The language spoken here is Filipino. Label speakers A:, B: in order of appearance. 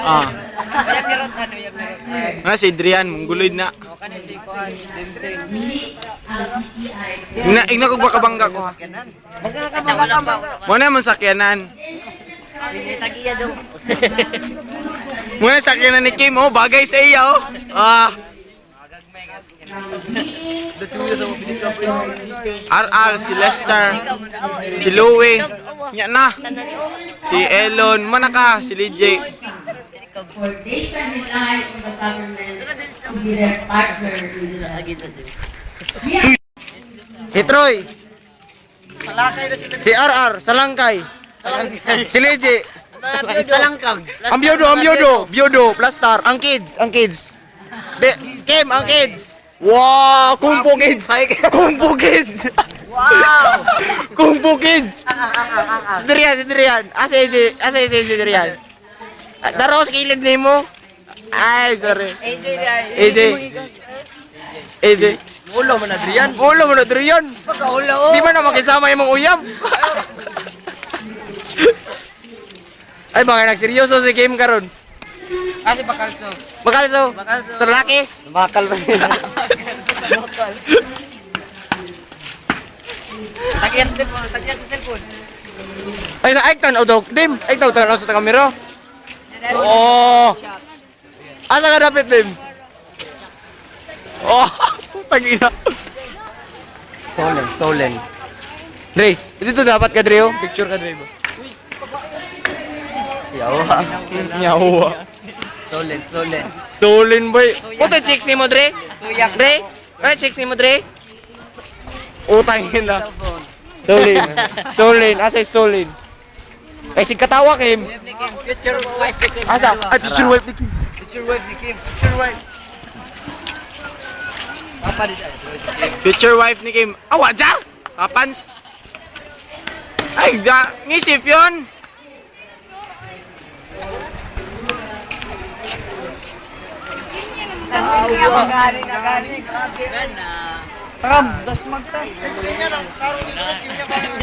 A: Ah.
B: Yang mirot ano, yang mirot.
A: Na si Adrian, mungguloy na.
B: O kanin si Kuan, Dempsey.
A: Ina ko bakabangga ko. Mo na man sakyanan.
B: Tagiya do.
A: Mo na sakyanan ni Kim, oh, bagay sa iya, oh. Ah. RR, si Lester, si Louie, nya na, si Elon, mana ka, si Lijay.
C: For they can rely on the government to be their partner.
A: Si Troy, si RR, Salangkay, si Lijay,
B: Salangkang.
A: Biodo, Plastar, ang kids. Kim, ang kids. Wow, Kungpo Kids. Kungpo Kids.
B: Wow!
A: Kungpo Kids. Si Dirian. Asa si Dirian. Daro sa kilid nimo. Ay, sorry. AJ.
B: Ulo mo na Adrian.
A: Ulo mo na Dirian.
B: Pagkaulo.
A: Di ba na makisama imong uyab? Ay, baka nagseryoso si Kim karon.
B: Kasi Bakalso.
A: Makalso.
B: Bakalso.
A: Terlaki. Bakal ba nila?
B: Tagiya sa cellphone.
A: Ay, ay tanaw daw. Dim, ay tanaw sa kamera. Oh. Asa ka dapat, Dim? Oh, pag-ina. Stolen. Dre, dito dapat ka, Dre, oh. Picture ka, Dre, ba? Yawa. Stolen, boy. Puto chicks ni mo, Dre?
B: Suyak.
A: Dre? Ano chicks ni mo, Dre? Utang yun na. Stolen. Asa yung stolen? Ay, sig katawa, Kim.
B: Future wife ni Kim.
A: Asa? Ay, picture wife ni Kim.
B: Future wife ni Kim. Future wife. Apa di sana?
A: Future wife ni Kim. Awa, dyan! Kapans. Ay, ngisip yun.
B: Galing. Ram, das magta.